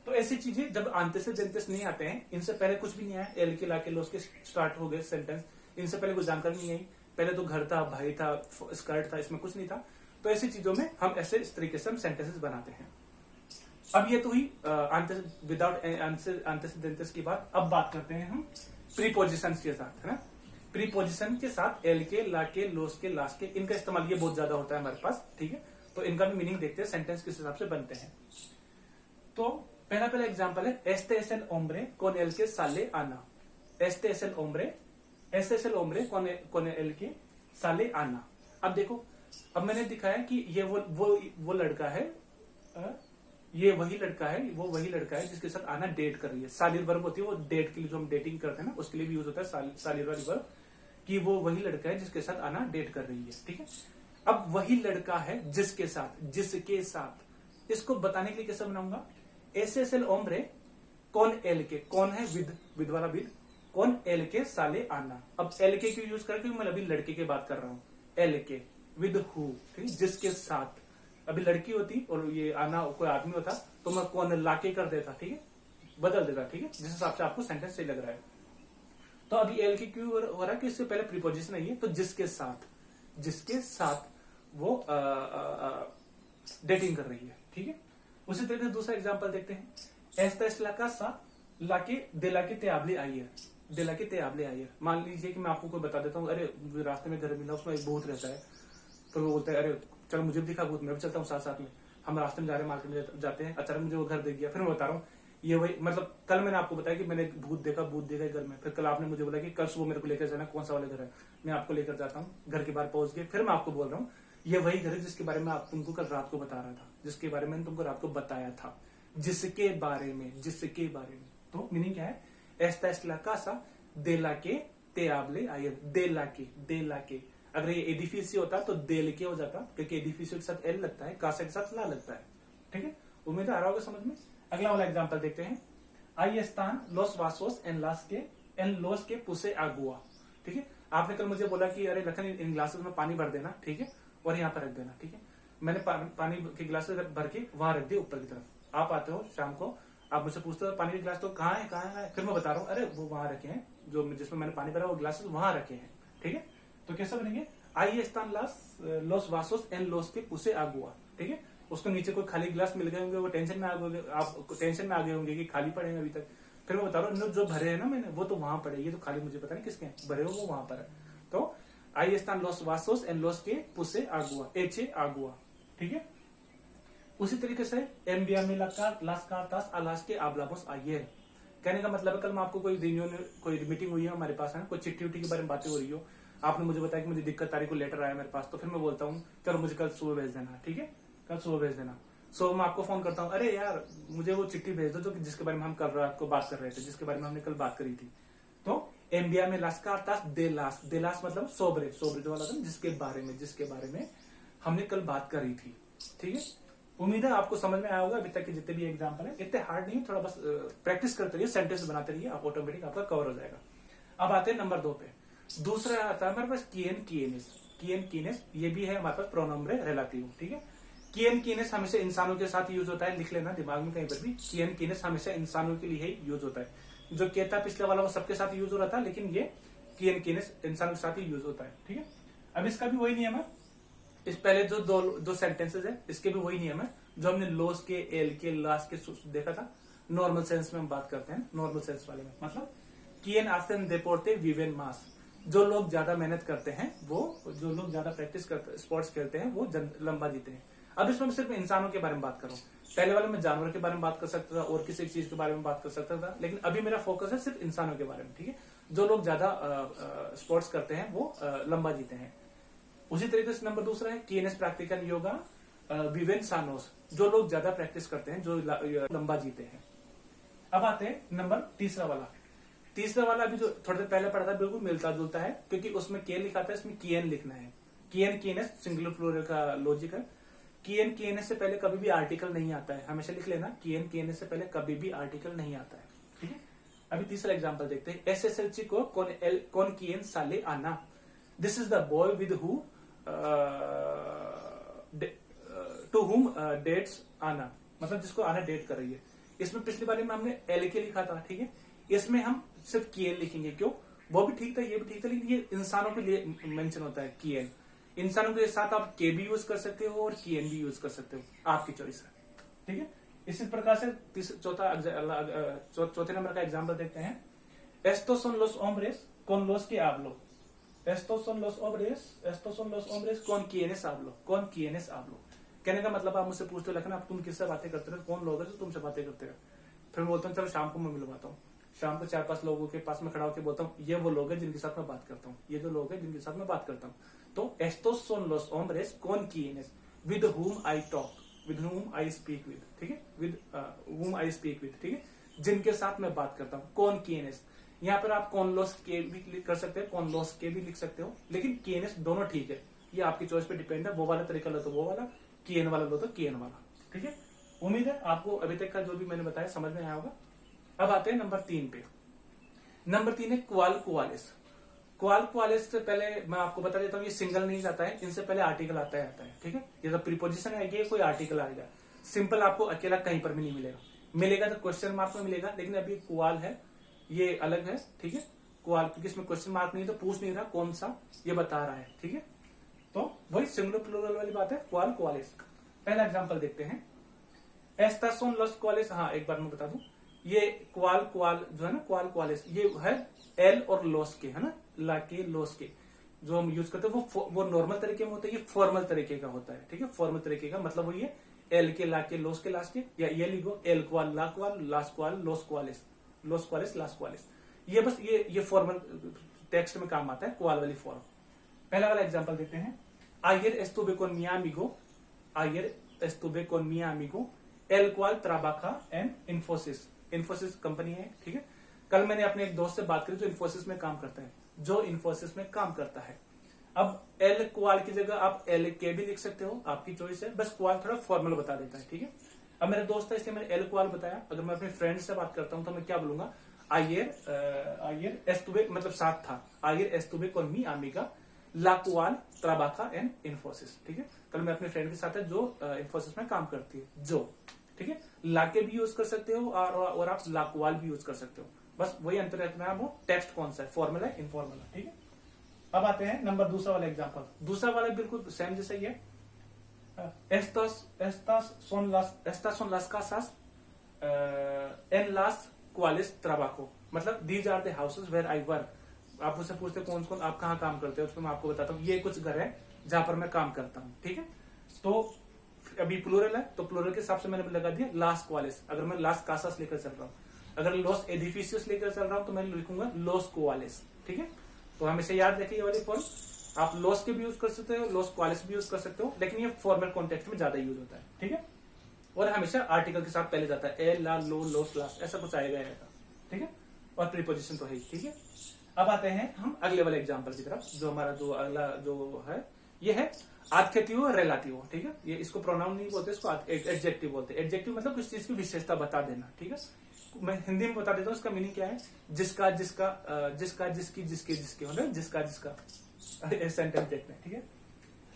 तो ऐसी चीजें जब अंत्येसेदेंतिस नहीं आते हैं, इनसे पहले कुछ भी नहीं आया, एल के ला के लोस के स्टार्ट हो गए सेंटेंस, इनसे पहले कोई जानकारी नहीं आई, पहले तो घर था, भाई था, स्कर्ट था, इसमें कुछ नहीं था। तो ऐसी चीजों में हम ऐसे इस तरीके से हम सेंटेंसेस बनाते हैं। अब ये तो हुई विदाउट अंत्येसेदेंतिस की बात। अब बात करते हैं हम प्रीपोजिशन के साथ, है ना। प्रीपोजिशन के साथ एल के, ला के, लोस के, लास्ट के, इनका इस्तेमाल ये बहुत ज्यादा होता है हमारे पास, ठीक है। तो इनका भी मीनिंग देखते हैं, सेंटेंस किस हिसाब से बनते हैं। तो पहला एग्जांपल है एस्टे एस एल ओम्ब्रे कौन एल के साले आना। एस्टे एस एल ओम्ब्रे कौन एल के साले आना। अब देखो, अब मैंने दिखाया कि ये वो लड़का है, ये वही लड़का है जिसके साथ आना डेट कर रही है। सालिर वर्ब होती है वो डेट के लिए, जो हम डेटिंग करते हैं ना उसके लिए भी यूज होता है सालिर वाली वर्ब, कि वो वही लड़का है जिसके साथ आना डेट कर रही है, ठीक है। अब वही लड़का है जिसके साथ, इसको बताने के लिए कैसे बनाऊंगा, एस एल ओम्ब्रे कौन एल के, कौन है विद वाला विद, कौन एल के साले आना। अब एल के क्यों यूज करके, मैं अभी लड़के की बात कर रहा हूँ, एल के विद हु, ठीक है, जिसके साथ। अभी लड़की होती और ये आना कोई आदमी होता तो मैं कौन लाके कर देता, ठीक है, बदल देता, ठीक है, जिस हिसाब से आपको सेंटेंस सही लग रहा है। तो अभी एल के क्यों हो रहा है कि इससे पहले प्रीपोजिशन है, तो जिसके साथ वो डेटिंग कर रही है, ठीक है। उसी तरीके से दूसरा एग्जांपल देखते हैं। एस्ता इस लाका सा लाके देला के तेबले आइए। मान लीजिए कि मैं आपको कोई बता देता हूँ, अरे रास्ते में घर मिला, उसमें एक भूत रहता है, तो वो बोलता है अरे चलो मुझे भी दिखा भूत, मैं भी चलता हूँ साथ में। हम रास्ते में जा रहे हैं, मार्केट में जाते हैं, अचानक मुझे वो घर दिख गया, फिर मैं बता रहा हूँ ये वही, मतलब कल मैंने आपको बताया कि मैंने भूत देखा घर में, फिर कल आपने मुझे बोला कि कल सुबह मेरे को लेकर जाना, कौन सा वाला घर है, मैं आपको लेकर जाता हूँ, घर के बाहर पहुंच गए, फिर मैं आपको बोल रहा हूँ ये वही घर है जिसके बारे में आप तुमको कल रात को बता रहा था, जिसके बारे में तुमको रात को बताया था, जिसके बारे में। तो मीनिंग क्या है, Esta es la casa de la que te hablé ayer. de la que अगर ये एडिफिशियो होता तो दे लेके हो जाता, क्योंकि एडिफिशियो के साथ एल लगता है, कासा के साथ ला लगता है। ठीक है, उम्मीद आ रहा होगा समझ में। अगला वाला एग्जांपल देखते हैं। आई están los vasos en los que puse agua। ठीक है, आपने कल मुझे बोला कि अरे लखन इन ग्लासेस में पानी भर देना, ठीक है, और यहाँ पर रख देना। ठीक है, मैंने पानी के ग्लासेस भर के वहां रख दिए ऊपर की तरफ। आप आते हो शाम को, आप मुझसे पूछते हो पानी के गिलास तो कहाँ है, फिर मैं बता रहा हूँ अरे वो वहां रखे हैं, जो जिसमें मैंने पानी भरा वो ग्लासेस वहां रखे हैं। ठीक है, तो कैसे बनेंगे? आई están los vasos en los que puse agua। ठीक है, उसको नीचे कोई खाली गिलास मिल गए होंगे, वो टेंशन में आ गए, आप टेंशन में आ गए होंगे कि खाली पड़े हैं अभी तक। फिर मैं बता रहा हूँ जो भरे हैं ना मैंने वो तो वहां पड़े, ये तो खाली मुझे पता नहीं किसके हैं, भरे हो वो वहां पर है। तो आई están los vasos en los que puse agua, eche agua। ठीक है, उसी तरीके से envíame las cartas a las que hablamos ayer। कहने का मतलब है कल मैं आपको कोई मीटिंग हुई है हमारे पास है, कोई चिट्ठी उट्ठी के बारे में बातें हो रही हो, आपने मुझे बताया कि मुझे दिक्कत आ रही, को लेटर आया मेरे पास, तो फिर मैं बोलता हूँ चलो मुझे कल सुबह भेज देना। ठीक है, कल सुबह भेज देना। सो मैं आपको फोन करता हूँ, अरे यार मुझे वो चिट्ठी भेज दो जो जिसके बारे में हम कल रात को बात कर रहे थे, जिसके बारे में हमने कल बात करी थी। तो envíame las cartas de las मतलब सोबरे जो वाला था जिसके बारे में हमने कल बात करी थी। ठीक है, उम्मीद है आपको समझ में आया होगा। अभी तक के जितने भी एग्जाम्पल है इतने हार्ड नहीं, थोड़ा बस प्रैक्टिस करते रहिए, सेंटेंस बनाते रहिए, आप ऑटोमेटिक आपका कवर हो जाएगा। अब आते हैं नंबर 2 पे। दूसरा आता है हमारे पास कीएन, ये भी है हमारे पास प्रोनोम्ब्रे रिलेटिव। ठीक है, कीएन हमेशा इंसानों के साथ यूज होता है, लिख लेना दिमाग में कहीं पर भी, कीएन हमेशा इंसानों के लिए ही यूज होता है। जो के था पिछले वाला वो सबके साथ यूज हो रहा था, लेकिन ये कीएन इंसानों के साथ ही यूज होता है। ठीक है, अब इसका भी वही नियम है, इस पहले जो दो सेंटेंसेस है इसके भी वही नियम है जो हमने लोस के, एल के, लास के देखा था। नॉर्मल सेंस में हम बात करते हैं, नॉर्मल सेंस वाले में मतलब कीएन hacen deporte viven más। जो लोग ज्यादा मेहनत करते हैं, जो लोग ज्यादा प्रैक्टिस करते स्पोर्ट्स खेलते हैं वो लंबा जीते हैं। अब इसमें मैं सिर्फ इंसानों के बारे में बात कर रहा हूँ, पहले वाले में जानवर के बारे में बात कर सकता था और किसी चीज के बारे में बात कर सकता था, लेकिन अभी मेरा फोकस है सिर्फ इंसानों के बारे में। ठीक है, जो लोग ज्यादा स्पोर्ट्स करते हैं वो लंबा जीते हैं। उसी तरीके से नंबर दूसरा है कीएनएस प्रैक्टिकल योगा विवेन सानोस, जो लोग ज्यादा प्रैक्टिस करते हैं जो लंबा जीते हैं। अब आते हैं नंबर तीसरा वाला अभी जो थोड़ी देर पहले पढ़ा था बिल्कुल मिलता जुलता है, क्योंकि उसमें के लिखा था, इसमें कीएन लिखना है। कीएनएस सिंगुलर प्लूरल का लॉजिक है। कीएनएस से पहले कभी भी आर्टिकल नहीं आता है, हमेशा लिख लेना कीएनएस से पहले कभी भी आर्टिकल नहीं आता है। ठीक है, अभी तीसरा एग्जाम्पल देखते हैं। एसएसएलसी को कौन कीएन साले आना, this is the boy with who to whom dates आना, मतलब जिसको आना डेट कर रही है। इसमें पिछली बार में हमने एल के लिखा था। ठीक है, इसमें हम सिर्फ कीएन लिखेंगे, क्यों? वो भी ठीक था, ये भी ठीक था, लेकिन ये इंसानों के लिए मेंशन होता है कीएन। इंसानों के साथ आप के भी यूज कर सकते हो और कीएन भी यूज कर सकते हो, आपकी चॉइस है। ठीक है, इसी प्रकार से चौथे नंबर का एग्जाम्पल देखते हैं। Estos son los hombres con los que hablo, estos son los hombres con quienes hablo। कहने का मतलब आप मुझसे पूछते हो लखन आप तुम किससे बातें करते हो, कौन लोग है जो तुमसे बातें करते हो? फिर मैं बोलता हूँ चलो शाम को मैं मिलवाता हूँ। शाम को 4-5 लोगों के पास में खड़ा होकर बोलता हूँ ये वो लोग हैं जिनके साथ मैं बात करता हूँ, ये जो लोग हैं जिनके साथ मैं बात करता हूँ। तो estos son los hombres con quienes with whom I talk, with whom I speak with। ठीक है, with whom I speak with। ठीक है, जिनके साथ मैं बात करता हूँ, कौन quienes। यहाँ पर आप कौन लोस के भी कर सकते हो, कौन लोस के भी लिख सकते हो, लेकिन quienes दोनों ठीक है, ये आपकी चॉइस पे डिपेंड है। वो वाला तरीका लो तो वो वाला, कीएन वाला लो तो कीएन वाला। ठीक है, उम्मीद है आपको अभी तक का जो भी मैंने बताया समझ में आया होगा। अब आते हैं नंबर 3 पे। नंबर 3 है क्वाल क्वालिस से पहले मैं आपको बता देता हूँ ये सिंगल नहीं जाता है, इनसे पहले आर्टिकल आता है। ठीक है, ये तो प्रीपोजिशन आएगी, कोई आर्टिकल आएगा। सिंपल आपको अकेला कहीं पर भी नहीं मिलेगा तो क्वेश्चन मार्क में मिलेगा, लेकिन अभी क्वाल है ये अलग है। ठीक है, क्वाल क्योंकि इसमें क्वेश्चन मार्क नहीं तो पूछ नहीं रहा कौन सा, ये बता रहा है। ठीक है, तो वही सिंगुलर प्लूरल वाली बात है, क्वालिस। पहला एग्जांपल देखते हैं। Estas son los cuales, हाँ एक बार मैं बता दूं, ये क्वाल जो है ना, क्वालिस ये है एल और लोस के, है ना, ला के लोस के जो हम यूज करते हैं वो नॉर्मल तरीके में होता है, ये फॉर्मल तरीके का होता है। ठीक है, फॉर्मल तरीके का मतलब वही है एल के, ला के, लोस के, लास के, या ये लिखो एल क्वाल, ला क्वाल, लास क्वाल, लोस क्वालिस, लास क्वालिस। ये बस ये फॉर्मल टेक्स्ट में काम आता है, क्वाल वाली फॉर्म। पहला वाला एग्जांपल देते हैं। Ayer estuve con mi amigo el cual trabaja en Infosys company है। ठीक है, कल मैंने अपने एक दोस्त से बात करी जो इन्फोसिस में काम करता है, अब एल क्वाल की जगह आप एल के भी लिख सकते हो, आपकी चॉइस है, बस क्वाल थोड़ा फॉर्मल बता देता है, ठीक है। अब मेरा दोस्त है इसलिए मैंने एल क्वाल बताया। अगर मैं अपने फ्रेंड से बात करता हूं तो मैं क्या बोलूंगा, आइयर एस्तुबे, मतलब साथ था, Iyer एस्तुबे con mi amiga la cual trabaja en Infosys, ठीक है। कल मैं अपने फ्रेंड के साथ है जो इन्फोसिस में काम करती है, जो, ठीक है। ला के भी यूज कर सकते हो और आप ला क्वाल भी यूज कर सकते हो, बस वही अंतर रखना है, वो टेक्स्ट कौन सा है, फॉर्मल है इनफॉर्मल है, ठीक है। अब आते हैं नंबर दूसरा वाला एग्जांपल। दूसरा वाला बिल्कुल सेम जैसा ही है। estas son las casas en las cuales trabajo, मतलब these are the houses where I work। आप उससे पूछते कौन कौन आप कहाँ काम करते हो, उसमें मैं आपको बताता हूँ ये कुछ घर है जहां पर मैं काम करता हूँ, ठीक है। तो अभी प्लूरल है तो प्लूरल के हिसाब से मैंने लगा दिया लास क्वालिस। अगर मैं लास कासास लेकर चल रहा हूँ, अगर लॉस एडिफिशियस लेकर चल रहा हूँ तो मैं लिखूंगा लॉस क्वालिस, ठीक है। तो हमेशा याद रखिए ये वाली फॉर्म, आप लॉस के भी यूज कर सकते हो, लॉस क्वालिस भी यूज कर सकते हो, लेकिन ये फॉर्मल कॉन्टेक्स्ट में ज्यादा यूज होता है, ठीक है। और हमेशा आर्टिकल के साथ पहले जाता है, ए ला लो लॉस लास ऐसा कुछ आएगा, ठीक है। और प्रीपोजिशन तो है, ठीक है। अब आते हैं हम अगले वाले एग्जांपल की तरफ, जो हमारा जो अगला जो है ये है आदखेतिव रेलाटिव, ठीक है। ये इसको प्रोनाउन नहीं बोलते, इसको एडजेक्टिव बोलते हैं। एडजेक्टिव मतलब कुछ चीज की विशेषता बता देना, ठीक है। मैं हिंदी में बता देता हूँ, इसका मीनिंग क्या है, जिसका जिसका जिसका जिसकी जिसके जिसके, मतलब जिसका जिसका सेंटेंस देखते हैं, ठीक है।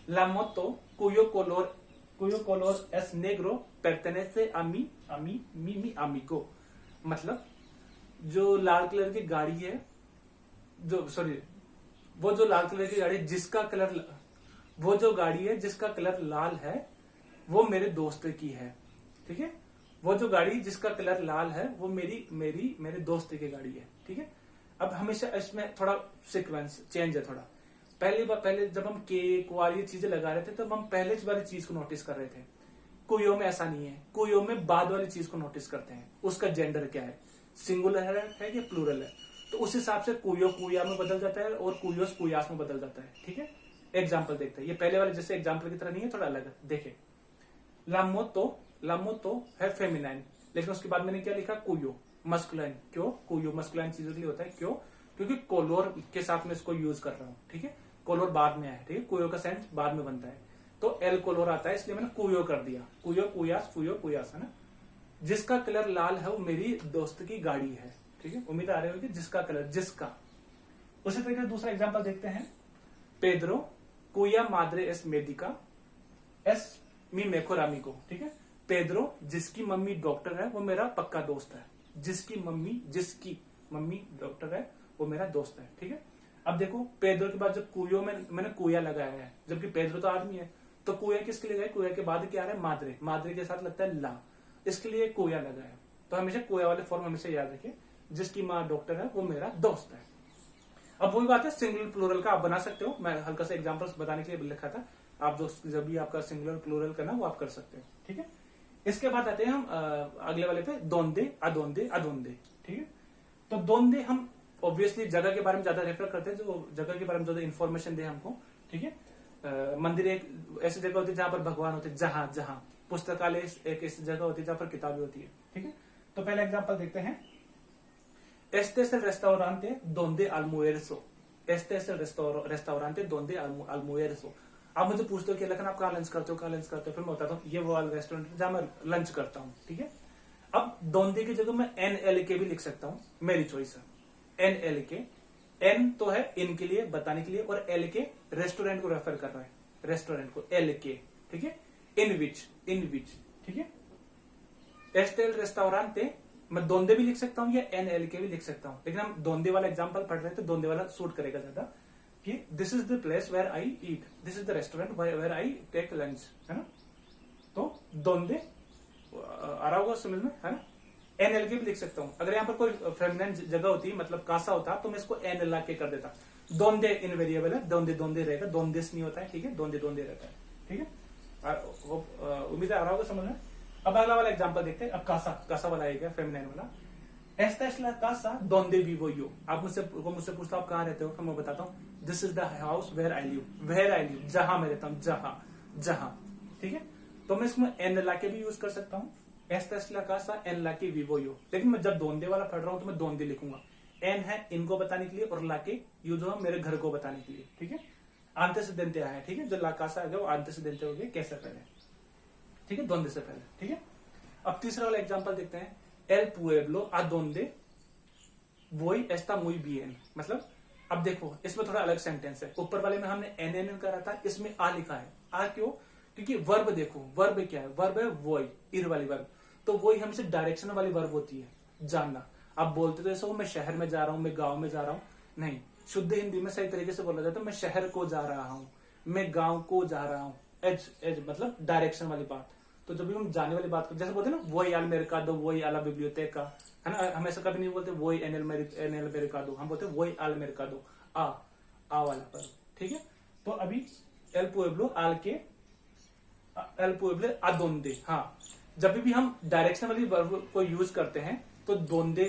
La moto cuyo color es negro pertenece a mi amigo, मतलब जो लाल कलर की गाड़ी है, वो जो लाल कलर की गाड़ी है जिसका कलर, वो जो गाड़ी है जिसका कलर लाल है वो मेरे दोस्त की है, ठीक है। वो जो गाड़ी जिसका कलर लाल है वो मेरे दोस्त की गाड़ी है, ठीक है। अब हमेशा इसमें थोड़ा सीक्वेंस चेंज है थोड़ा। पहले जब हम के क्वाल ये चीजें लगा रहे थे तब हम पहले वाली चीज को नोटिस कर रहे थे। कुयो में ऐसा नहीं है, कुयो में बाद वाली चीज को नोटिस करते हैं, उसका जेंडर क्या है, सिंगुलर है या प्लूरल है, तो उस हिसाब से कुयो कुया में बदल जाता है और कुयोस कुयास में बदल जाता है, ठीक है। एग्जाम्पल देखते हैं, ये पहले वाले जैसे एग्जाम्पल की तरह नहीं है, थोड़ा अलग है, देखे। लामोतो है फेमिनाइन, लेकिन उसके बाद मैंने क्या लिखा, कुयो मस्कुलाइन। क्यों कुयो मस्कुलाइन चीजों के लिए होता है, क्यों, क्योंकि कोलोर के साथ में इसको यूज कर रहा हूँ, ठीक है। कोलोर बाद में है, ठीक है, कुयो का सेंस बाद में बनता है, तो एल कोलोर आता है, इसलिए मैंने कुयो कर दिया, कुयो कुयास है ना। जिसका कलर लाल है वो मेरी दोस्त की गाड़ी है, ठीक है। उम्मीद आ रही होगी, जिसका कलर, जिसका। उसी तरीके से दूसरा एग्जांपल देखते हैं, पेड्रो कुया माद्रे एस मेडिका एस मी मेखोर अमिगो, ठीक है। पेड्रो जिसकी मम्मी डॉक्टर है वो मेरा पक्का दोस्त है, जिसकी मम्मी डॉक्टर है वो मेरा दोस्त है, ठीक है। अब देखो पेड्रो के बाद जब कुयो में मैंने कुया लगाया है, जबकि पेड्रो तो आदमी है, तो कुया किसके लिए गए, कुया के बाद क्या आ रहा है, माद्रे के साथ लगता है ला, इसके लिए कुया लगाया। तो हमेशा कुया वाले फॉर्म हमेशा याद रखिए, जिसकी माँ डॉक्टर है वो मेरा दोस्त है। अब वही बात है, सिंगुलर प्लूरल का आप बना सकते हो, मैं हल्का सा एग्जांपल्स बताने के लिए लिखा था, आप जब भी आपका सिंगुलर प्लूरल करना वो आप कर सकते हो, ठीक है। इसके बाद आते हैं हम अगले वाले पे, दोंदे अदोंदे, ठीक है। तो दोंदे हम ऑब्वियसली जगह के बारे में ज्यादा रेफर करते हैं, जो जगह के बारे में ज्यादा इन्फॉर्मेशन दे हमको, ठीक है। मंदिर एक ऐसी जगह होती है जहां पर भगवान होते हैं, जहां पुस्तकालय एक ऐसी जगह होती है जहां पर किताबें होती है, ठीक है। तो पहला एग्जांपल देखते हैं, Este es el restaurante donde almuerzo, este es el restaurante donde almuerzo। आप मुझे पूछते हो कि लखन आप कहाँ लंच करते हो, फिर मैं बताता हूँ ये वो वाला रेस्टोरेंट जहां मैं लंच करता हूँ, ठीक है। अब दोंदे की जगह मैं NLK भी लिख सकता हूँ, मेरी चॉइस है, NLK। N तो है इन के लिए, बताने के लिए, और LK रेस्टोरेंट को रेफर कर रहा है, रेस्टोरेंट को, LK, ठीक है। इन विच, ठीक है। Este el restaurante, मैं दोंदे भी लिख सकता हूँ या NLK भी लिख सकता हूँ, लेकिन हम दोंदे वाला एग्जांपल पढ़ रहे हैं तो दोंदे वाला सूट करेगा ज्यादा, कि this is the place where I eat, this is the restaurant where I take lunch, है ना। तो दोंदे आ रहा होगा समझ में, है ना। NLK भी लिख सकता हूँ। अगर यहाँ पर कोई फेमिनिन जगह होती, मतलब कासा होता, तो मैं इसको NLK कर देता। दोंदे इनवेरिएबल है, दोंदे रहेगा, दोंदेस नहीं होता है, ठीक है, दोंदे रहता है, ठीक है। उम्मीद आ रहा होगा समझ में। अब अगला वाला एग्जांपल देखते हैं, अब कासा वाला आएगा, फेमिनिन वाला। Esta es la casa donde vivo yo। आप मुझसे पूछता आप कहाँ रहते हो, तो मैं बताता हूँ, this is the house where I live, जहां मैं रहता हूँ, जहां, ठीक है। तो मैं इसमें NLK भी यूज कर सकता हूँ, estas la casa en la que vivo yo। लेकिन मैं जब दोंदे वाला पढ़ रहा हूं तो मैं दोंदे लिखूंगा। एन है इनको बताने के लिए और लाके यू जो है मेरे घर को बताने के लिए, ठीक है। antecedente आया है, ठीक है, जो ला casa आ गया वो antecedente हो गया कैसे पहले, ठीक है, दोंदे से पहले, ठीक है। अब तीसरा वाला एग्जांपल देखते हैं। el pueblo a donde voy está muy bien। मतलब अब देखो इसमें थोड़ा अलग सेंटेंस है। ऊपर वाले में हमने एन करा था, इसमें आ लिखा है। आ क्यों? क्योंकि वर्ब देखो, वर्ब क्या है? वर्ब है वोई, इर वाली वर्ब। तो वही हमसे डायरेक्शन वाली वर्ब होती है, जानना। अब बोलते तो ऐसा हो मैं शहर में जा रहा हूं, मैं गांव में जा रहा हूं, नहीं। शुद्ध हिंदी में सही तरीके से बोला जाता है मैं शहर को जा रहा हूं, मैं गांव को जा रहा हूं। एज एज मतलब डायरेक्शन वाली बात। तो जब भी हम जाने वाली बात करते, जैसे बोलते हैं ना वही आल मेरिकाडो, वही आला बिब्लियोतेका, है ना। हम ऐसा कभी नहीं बोलते वही एनएल मेरिकाडो, हम बोलते वही आल मेरिकाडो, आ वाला पर, ठीक है। तो अभी एल पुएब्लो आल के एल पुएब्लो अदोंदे। हाँ, जब भी हम डायरेक्शन वाली वर्ब को यूज करते हैं तो दोंदे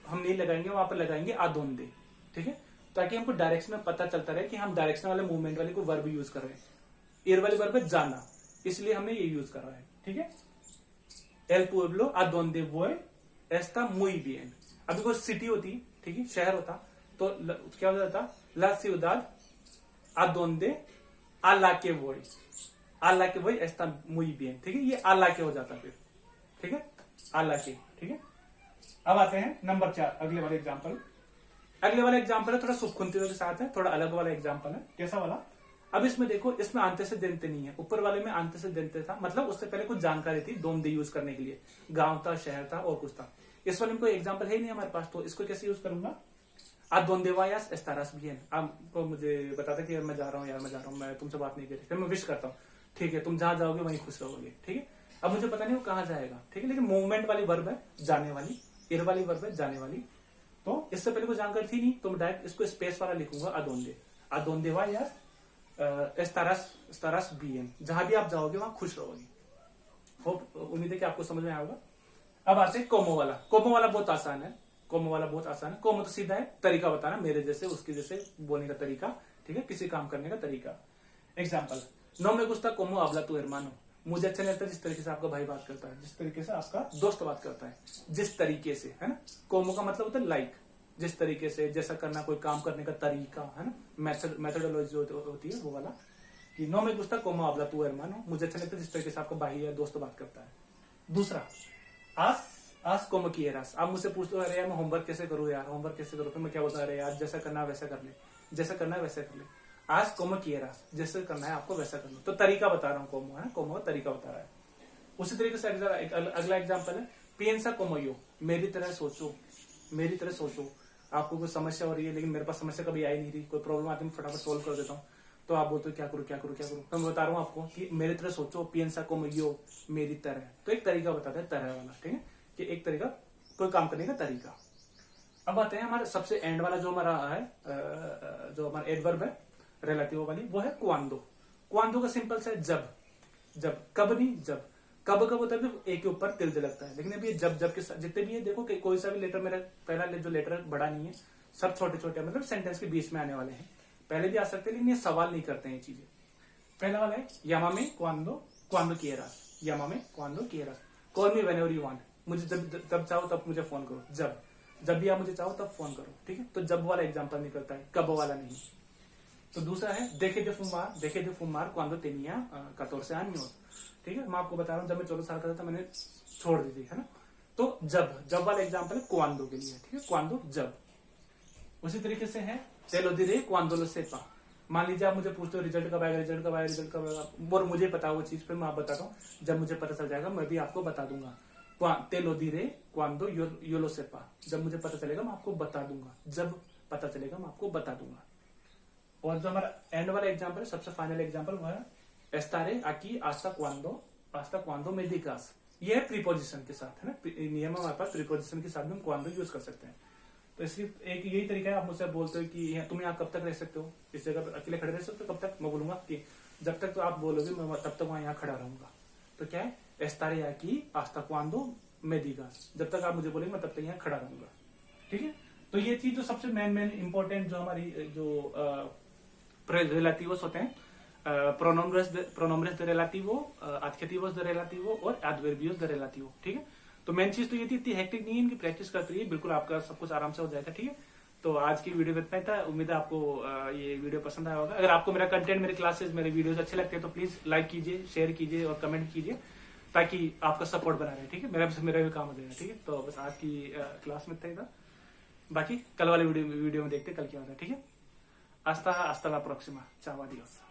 हम नहीं लगाएंगे, वहां पर लगाएंगे अदोंदे, ठीक है, ताकि हमको डायरेक्शन में पता चलता रहे कि हम डायरेक्शन वाले मूवमेंट वाली को वर्ब यूज कर रहे हैं। एर वाली वर्ब है जाना, इसलिए हमने ये यूज कर रहा है, ठीक है। एल पुएब्लो आ दोंदे वोय एस्ता मुई बिएन। अभी कोई सिटी होती, ठीक है, शहर होता तो क्या हो जाता? ला सिउदाद आ दोंदे आ ला के वोय, आ ला के वोय एस्ता मुई बिएन, ठीक है। ये आ ला के हो जाता फिर, ठीक है, आ ला के, ठीक है। अब आते हैं नंबर 4, अगले वाले एग्जाम्पल। अगले वाला एग्जाम्पल है थोड़ा सुखुंतियों के साथ है, थोड़ा अलग वाला एग्जाम्पल है। कैसा वाला? अब इसमें देखो, इसमें अंत से देते नहीं है। ऊपर वाले में अंत से देते था, मतलब उससे पहले कुछ जानकारी थी दोंदे यूज करने के लिए, गांव था, शहर था और कुछ था। इस वाले में कोई एग्जाम्पल है ही नहीं हमारे पास, तो इसको कैसे यूज करूंगा? आ दोंदे वायास एस्तारास भी है। आपको मुझे बताता कि यार मैं जा रहा हूँ, यार मैं जा रहा हूँ, मैं तुमसे बात नहीं करी, फिर मैं विश करता हूँ, ठीक है, तुम जहां जाओगे वहीं खुश रहोगे, ठीक है। अब मुझे पता नहीं वो कहाँ जाएगा, ठीक है, लेकिन मूवमेंट वाली वर्ब है जाने वाली, एर वाली वर्ब है जाने वाली। तो इससे पहले कोई जानकारी थी नहीं, तो मैं डायरेक्ट इसको स्पेस वाला लिखूंगा, अदोंदे, अदोंदे वायास एस्तारास बीएन। जहां भी आप जाओगे वहां खुश रहोगे। होप, उम्मीद है कि आपको समझ में आएगा। अब आते हैं कोमो वाला। कोमो वाला बहुत आसान है, कोमो वाला बहुत आसान है। कोमो तो सीधा है, तरीका बताना, मेरे जैसे उसके जैसे बोलने का तरीका, ठीक है, किसी काम करने का तरीका। एग्जाम्पल, नो में गुस्ता कोमो आबला तू hermano। मुझे अच्छा नहीं लगता जिस तरीके से आपका भाई बात करता है, जिस तरीके से आपका दोस्त बात करता है, जिस तरीके से, है ना। कोमो का मतलब होता है लाइक, जिस तरीके से, जैसा करना, कोई काम करने का तरीका, है ना, मेथोडोलॉजी होती है वो वाला। कि नो में गुस्ता कोमो आबला तू hermano, मुझे अच्छा नहीं लगता जिस तरीके से आपका भाई या दोस्त बात करता है। दूसरा, आज कोमो किएरास। आप मुझसे पूछते हो अरे यार मैं होमवर्क कैसे करूँ यार, होमवर्क कैसे करूँ, फिर मैं क्या बोलता, अरे यार जैसा करना है वैसा कर ले, जैसा करना है वैसा कर ले। आज कोमो किएरास, जैसे करना है आपको वैसा कर लो। तो तरीका बता रहा हूँ, कोमो है ना, कोमो का तरीका बता रहा है। उसी तरीके से अगला एग्जाम्पल है, पिएंसा कोमो यो, मेरी तरह सोचो, मेरी तरह सोचो। आपको कोई समस्या हो रही है, लेकिन मेरे पास समस्या कभी आई नहीं रही, कोई प्रॉब्लम आती है फटाफट सोल्व कर देता हूँ, तो आप बोलते हो क्या करूँ क्या करूँ क्या करूँ। तो मैं बता रहा हूँ आपको कि मेरी तरह सोचो, पिएंसा कोमो यो, मेरी तरह। तो एक तरीका बताता है तरह वाला, ठीक है, कि एक तरीका, कोई काम करने का तरीका। अब आते हैं हमारे सबसे एंड वाला जो हमारा है, जो हमारा एडवर्ब है रिलेटिव वाली, वो है क्वांडो। क्वांडो का सिंपल से जब, जब, कब नहीं, जब। कब कब होता है तो एक के ऊपर तिल लगता है, लेकिन अभी जब जब के जितने भी है, देखो कि कोई सा भी लेटर, मेरा पहला जो लेटर है बड़ा नहीं है, सब छोटे छोटे, मतलब सेंटेंस के बीच में आने वाले हैं। पहले भी आ सकते हैं, लेकिन ये सवाल नहीं करते हैं ये चीजें। पहला वाला है यामामे क्वांडो, क्वांडो किएरास, यामामे क्वांडो किएरास, call me whenever you want. मुझे जब चाहो तब मुझे फोन करो, जब भी आप मुझे चाहो तब फोन करो, ठीक है। तो जब वाला एग्जांपल निकलता है, कब वाला नहीं। तो दूसरा है देखे दे फुमार क्वांडो तेनिया 14 años, ठीक है। मैं आपको बता रहा हूँ जब मैं 14 साल का था मैंने छोड़ दी थी, है ना। तो जब वाला एग्जांपल है क्वांडो के लिए, ठीक है, क्वांडो जब। उसी तरीके से है तेलो दिरे क्वांडो लो सेपा। मान लीजिए आप मुझे पूछते हो रिजल्ट कब आएगा, रिजल्ट कब आएगा, रिजल्ट कब आएगा, और मुझे पता वो चीज, फिर मैं आप बताता हूँ जब मुझे पता चल जाएगा मैं भी आपको बता दूंगा। तेलो दिरे क्वांडो यो लो सेपा, जब मुझे पता चलेगा मैं आपको बता दूंगा, जब पता चलेगा मैं आपको बता दूंगा। और जो हमारा एंड वाला एग्जांपल है, सबसे फाइनल एग्जांपल, वो है एस्तारे आकी आस्ता क्वांडो में दिकास। ये है प्रीपोजिशन के साथ, है ना, नियम हमारे पास प्रीपोजिशन के साथ भी हम क्वांडो यूज कर सकते हैं। तो इसलिए एक यही तरीका है, आप मुझसे बोलते हो कि तुम यहाँ कब तक रह सकते हो, इस जगह पर अकेले खड़े रह सकते हो, कब तक? मैं बोलूंगा कि जब तक तो आप बोलोगे मैं तब तक वहां यहाँ खड़ा रहूंगा। तो क्या है, एस्तारे आकी आस्ता क्वांडो में दिकास, जब तक आप मुझे बोलेंगे मैं तब तक यहाँ खड़ा रहूंगा, ठीक है। तो ये चीज जो सबसे मेन इंपॉर्टेंट जो हमारी जो रिलेटिव्स होते हैं, pronombres de relativo, adjetivos de relativo और adverbios de relativo। ठीक है, तो मेन चीज तो ये थी, इतनी हेक्टिक नहीं है, इनकी प्रैक्टिस करते रहिए, बिल्कुल आपका सब कुछ आराम से हो जाएगा। ठीक है, तो आज की वीडियो में इतना ही था। उम्मीद है आपको ये वीडियो पसंद आया होगा। अगर आपको मेरा कंटेंट, मेरे क्लासेस, मेरे वीडियोस अच्छे लगते हैं तो प्लीज लाइक कीजिए, शेयर कीजिए और कमेंट कीजिए, ताकि आपका सपोर्ट बना रहे। ठीक है, मेरा भी काम हो जाएगा। ठीक है, तो बस आज की क्लास में इतना ही था। बाकी कल वाले वीडियो में देखते कल क्या होता है। ठीक है, hasta la próxima, chao, adiós।